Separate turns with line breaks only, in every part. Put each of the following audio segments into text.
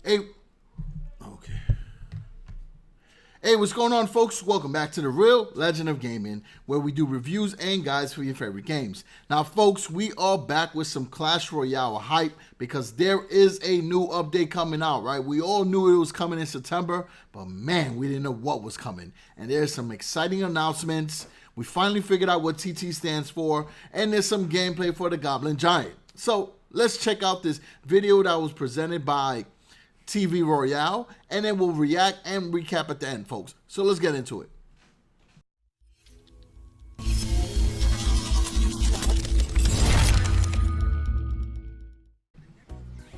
Hey, okay. Hey, what's going on, folks? Welcome back to the Real Legend of Gaming, where we do reviews and guides for your favorite games. Now, folks, we are back with some Clash Royale hype because there is a new update coming out, right? We all knew it was coming in September, but man, we didn't know what was coming. And there's some exciting announcements. We finally figured out what TT stands for, and there's some gameplay for the Goblin Giant. So let's check out this video that was presented by TV Royale, and then we'll react and recap at the end, folks. So let's get into it.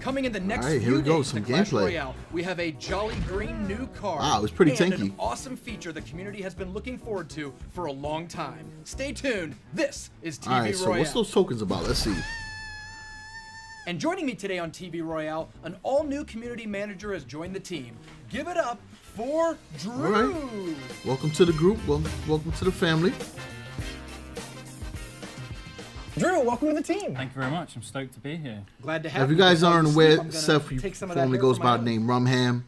Coming in the next
All right, here
few
we go,
days
some
to Clash
gameplay.
Royale, we have a jolly green new card.
Wow, it's pretty
and
tanky.
An awesome feature the community has been looking forward to for a long time. Stay tuned. This is TV
All right, so
Royale.
what's those tokens about? Let's see.
And joining me today on TV Royale, an all-new community manager has joined the team. Give it up for Drew.
All right. Welcome to the group. Welcome to the family.
Drew, welcome to the team.
Thank you very much. I'm stoked to be here.
Glad to
Now,
have
if you guys aren't aware,
I'm gonna
Seth
take some of that
formerly
hair
goes
from
by
my
the
nose.
name Rumham.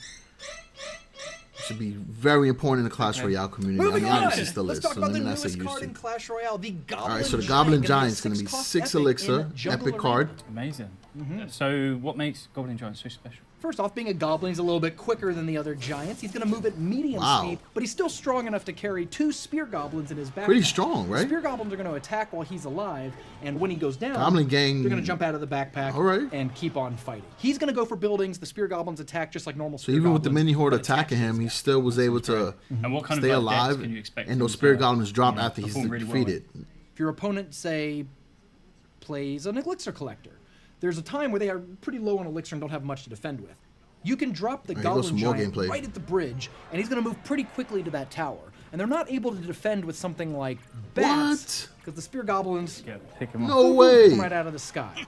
Should be very important in the Clash Royale community.
Moving
I mean,
on,
obviously still
let's
is,
talk
so
about
let
the
me not say
newest
used
card
to.
in Clash Royale, the Goblin
All right, so the Goblin Giant is going to be
6
6
cost
elixir,
in Jungle
epic card.
Arena.
Amazing. So what makes Goblin Giant so special?
First off, being a Goblin, he's a little bit quicker than the other Giants. He's going to move at medium speed, but he's still strong enough to carry 2 Spear Goblins in his backpack.
Pretty strong, right?
Spear Goblins are going to attack while he's alive, and when he goes down,
Goblin Gang.
they're going to jump out of the backpack
All right.
and keep on fighting. He's going to go for buildings. The Spear Goblins attack just like normal
So
Spear
even with the
Goblins,
mini horde
but
attacking
attacks
him, he
his
still was able to
And what kind
stay
of like, decks
alive,
can you expect
and
him
those
to,
Spirit Goblins drop
you know,
after he's
perform really well in?
defeated.
If your opponent, say, plays an Elixir Collector, there's a time where they are pretty low on Elixir and don't have much to defend with. You can drop the
Here goes
Goblin
some more
Giant
gameplay.
right at the bridge, and he's going to move pretty quickly to that tower. And they're not able to defend with something like bats, because the Spear Goblins
Yeah, pick him up.
No way.
come right out of the sky.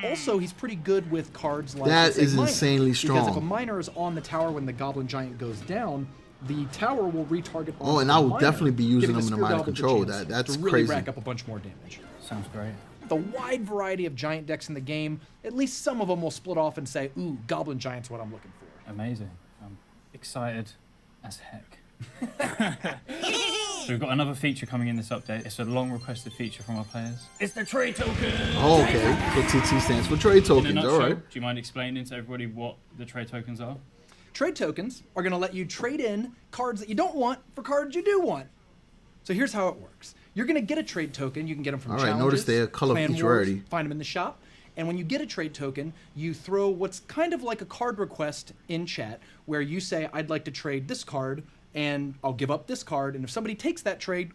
Also, he's pretty good with cards like
That
say,
is
Miner,
insanely
Because if
strong.
a Miner is on the tower when the Goblin Giant goes down, the tower will retarget.
Oh, and
onto
I
the
will
Miner,
definitely be using
giving
them
the
in the
Spear
Miner
Goblins a
control.
chance
That's
to really
crazy.
rack up a bunch more damage.
Sounds great.
The wide variety of giant decks in the game, at least some of them will split off and say, ooh, Goblin Giant's what I'm looking for.
Amazing. I'm excited as heck. So we've got another feature coming in this update. It's a long requested feature from our players. It's the trade token.
Oh, okay. So TT stands for trade
In a
tokens.
nutshell,
All right.
do you mind explaining to everybody what the trade tokens are?
Trade tokens are going to let you trade in cards that you don't want for cards you do want. So here's how it works. You're going to get a trade token. You can get them from
All right,
challenges,
notice they are color
clan
feature
wars,
already.
find them in the shop. And when you get a trade token, you throw what's kind of like a card request in chat where you say, I'd like to trade this card, and I'll give up this card. And if somebody takes that trade,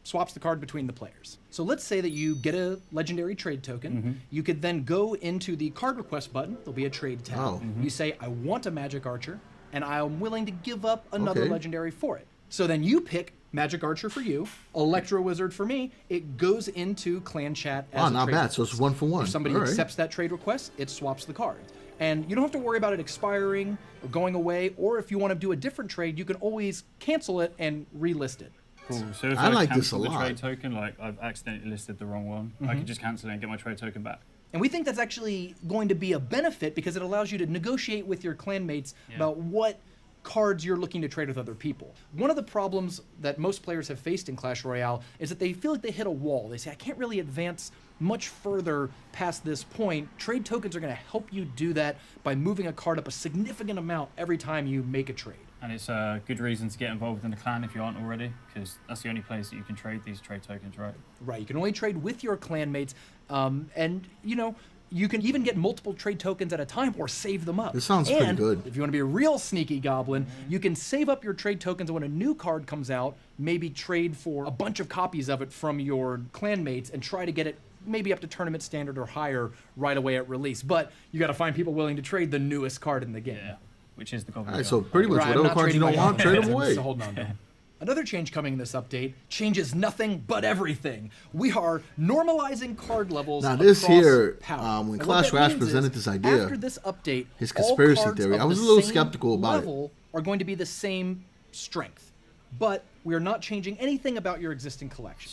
swaps the card between the players. So let's say that you get a legendary trade token. You could then go into the card request button. There'll be a trade tab.
Oh.
You say, I want a Magic Archer, and I'm willing to give up another
Okay.
legendary for it. So then you pick Magic Archer for you, Electro Wizard for me. It goes into clan chat as
Wow,
a
not
trade
bad. So
request.
it's 1 for 1.
If somebody
All right.
accepts that trade request, it swaps the card. And you don't have to worry about it expiring or going away, or if you want to do a different trade, you can always cancel it and relist it.
Cool. So if
I
I,
like this
cancel
a
the
lot.
trade token, like I've accidentally listed the wrong one, I could just cancel it and get my trade token back.
And we think that's actually going to be a benefit because it allows you to negotiate with your clanmates about what cards you're looking to trade with other people. One of the problems that most players have faced in Clash Royale is that they feel like they hit a wall. They say, I can't really advance much further past this point. Trade tokens are going to help you do that by moving a card up a significant amount every time you make a trade.
And it's a good reason to get involved in the clan if you aren't already, because that's the only place that you can trade these trade tokens, right?
Right, you can only trade with your clanmates, and you know, you can even get multiple trade tokens at a time or save them up.
This sounds pretty
And
good.
if you want to be a real sneaky goblin, you can save up your trade tokens, and when a new card comes out, maybe trade for a bunch of copies of it from your clanmates and try to get it maybe up to tournament standard or higher right away at release. But you got to find people willing to trade the newest card in the game.
Yeah. Which is the Goblin
All right,
Giant.
so pretty much
Right, I'm
whatever
not
cards you
trading
don't
my
want, trade them
Goblin,
away.
so hold on. Another change coming in this update changes nothing but everything. We are normalizing card levels.
Now, this
across
here,
power.
when
And
Clash
what that
Rash
means
presented
is,
this idea,
after this update,
his
all
conspiracy
cards
theory,
of
I was
the
a little
same
skeptical about it.
level are going to be the same strength, but we are not changing anything about your existing collection.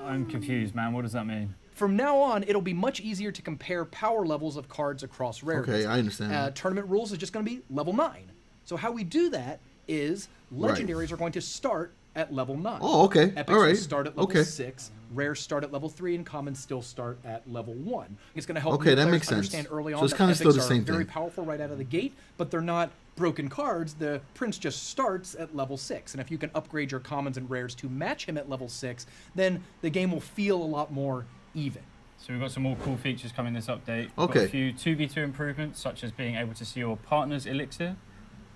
I'm confused, man. What does that mean?
from now on, it'll be much easier to compare power levels of cards across rarities.
Okay, I understand.
Tournament rules is just going to be level 9. So how we do that is legendaries are going to start at level 9.
Oh, okay.
Epics
All right.
will start at level
Okay.
6. Rares start at level 3, and commons still start at level 1. It's going to help
Okay,
new
that
players
makes sense.
understand early on
So it's
that
kinda
epics
still the
are
same
very
thing.
powerful right out of the gate, but they're not broken cards. The prince just starts at level 6, and if you can upgrade your commons and rares to match him at level 6, then the game will feel a lot more even.
So we've got some more cool features coming this update. We've
Okay.
got a few 2v2 improvements, such as being able to see your partner's elixir.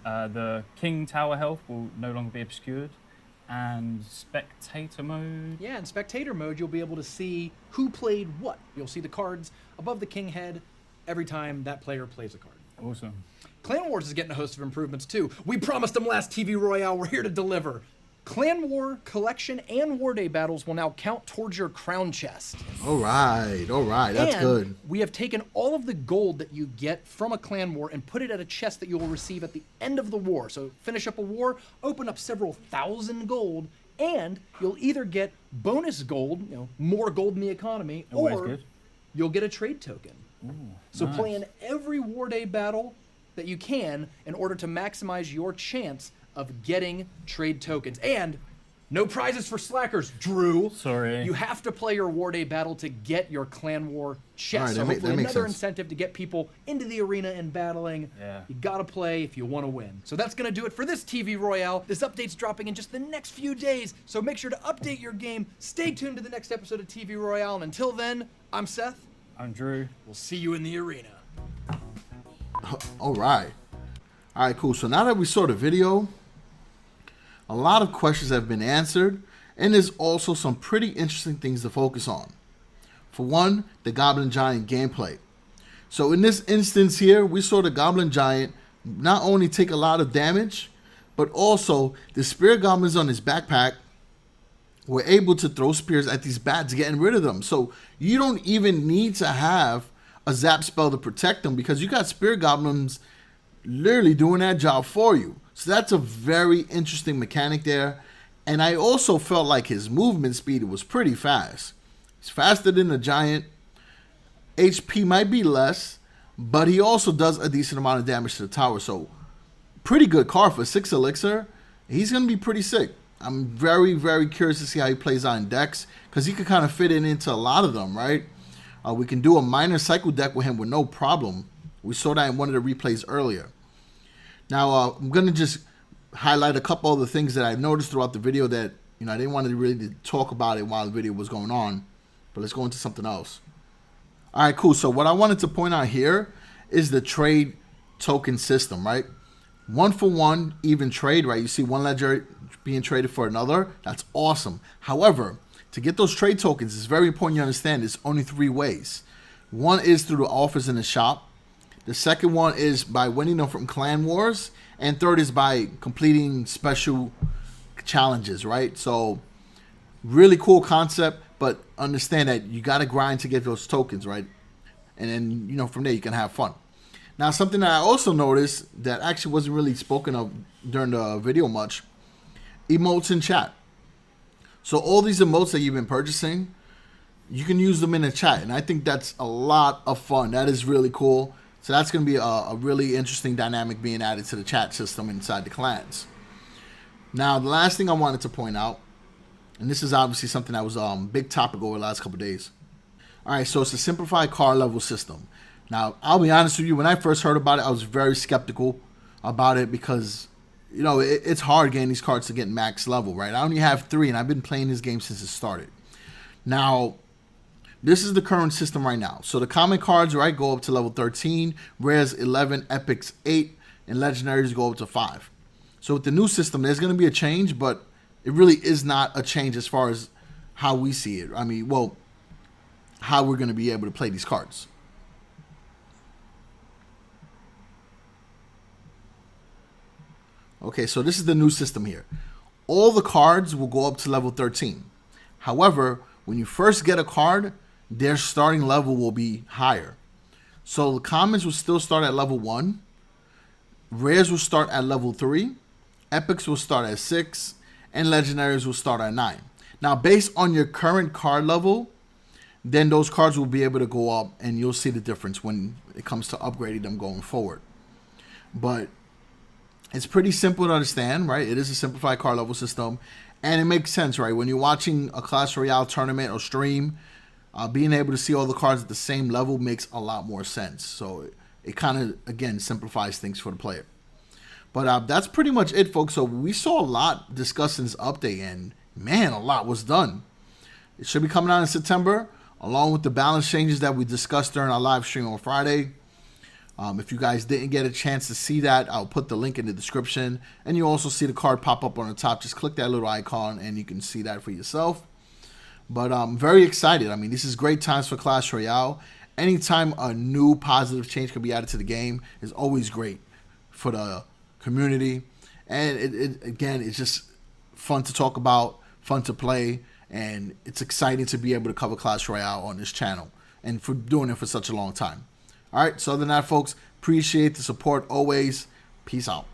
The King Tower health will no longer be obscured. And spectator mode.
Yeah, in spectator mode, you'll be able to see who played what. You'll see the cards above the king head every time that player plays a card.
Awesome.
Clan Wars is getting a host of improvements too. We promised them last TV Royale. We're here to deliver. Clan War, Collection, and War Day battles will now count towards your crown chest.
All right. That's
And
good.
we have taken all of the gold that you get from a clan war and put it at a chest that you will receive at the end of the war. So finish up a war, open up several thousand gold, and you'll either get bonus gold, more gold in the economy,
Always
or
good.
you'll get a trade token. So
nice.
play in every War Day battle that you can in order to maximize your chance of getting trade tokens. And no prizes for slackers, Drew.
Sorry.
You have to play your War Day battle to get your Clan War chest.
All right,
So
that
hopefully
makes
another
sense.
incentive to get people into the arena and battling.
Yeah.
You gotta play if you want to win. So that's gonna do it for this TV Royale. This update's dropping in just the next few days, so make sure to update your game. Stay tuned to the next episode of TV Royale, and until then, I'm Seth.
I'm Drew.
We'll see you in the arena.
All right, cool. So now that we saw the video, a lot of questions have been answered, and there's also some pretty interesting things to focus on. For one, the Goblin Giant gameplay. So in this instance here, we saw the Goblin Giant not only take a lot of damage, but also the Spirit Goblins on his backpack were able to throw spears at these bats, getting rid of them. So you don't even need to have a zap spell to protect them, because you got Spirit Goblins literally doing that job for you. So that's a very interesting mechanic there. And I also felt like his movement speed was pretty fast. He's faster than the Giant. HP might be less, but he also does a decent amount of damage to the tower. So pretty good card for 6 elixir. He's going to be pretty sick. I'm very, very curious to see how he plays on decks, because he could kind of fit in into a lot of them, right? We can do a minor cycle deck with him with no problem. We saw that in one of the replays earlier. Now, I'm going to just highlight a couple of the things that I noticed throughout the video that, I didn't want to really talk about it while the video was going on. But let's go into something else. All right, cool. So what I wanted to point out here is the trade token system, right? 1-for-1 even trade, right? You see one ledger being traded for another. That's awesome. However, to get those trade tokens, it's very important you understand there's only 3 ways. One is through the offers in the shop. The second one is by winning them from Clan Wars. And third is by completing special challenges, right? So really cool concept, but understand that you got to grind to get those tokens, right? And then, from there you can have fun. Now, something that I also noticed that actually wasn't really spoken of during the video much, emotes in chat. So all these emotes that you've been purchasing, you can use them in the chat. And I think that's a lot of fun. That is really cool. So that's going to be a really interesting dynamic being added to the chat system inside the clans. Now, the last thing I wanted to point out, and this is obviously something that was big topic over the last couple of days. All right, so it's a simplified card level system. Now, I'll be honest with you, when I first heard about it, I was very skeptical about it because, it's hard getting these cards to get max level, right? I only have 3, and I've been playing this game since it started. Now, this is the current system right now. So the common cards, right, go up to level 13, rares 11, epics 8, and legendaries go up to 5. So with the new system, there's going to be a change, but it really is not a change as far as how we see it. I mean, well, how we're going to be able to play these cards. Okay, so this is the new system here. All the cards will go up to level 13. However, when you first get a card, their starting level will be higher. So the commons will still start at level 1. Rares will start at level 3. Epics will start at 6. And legendaries will start at 9. Now, based on your current card level, then those cards will be able to go up, and you'll see the difference when it comes to upgrading them going forward. But it's pretty simple to understand, right? It is a simplified card level system, and it makes sense, right? When you're watching a Clash Royale tournament or stream, being able to see all the cards at the same level makes a lot more sense. So it kind of, again, simplifies things for the player. But that's pretty much it, folks. So we saw a lot discussed in this update, and man, a lot was done. It should be coming out in September, along with the balance changes that we discussed during our live stream on Friday. If you guys didn't get a chance to see that, I'll put the link in the description. And you also see the card pop up on the top. Just click that little icon and you can see that for yourself. But I'm very excited. I mean, this is great times for Clash Royale. Anytime a new positive change can be added to the game is always great for the community. And again, it's just fun to talk about, fun to play. And it's exciting to be able to cover Clash Royale on this channel and for doing it for such a long time. All right, so other than that, folks, appreciate the support always. Peace out.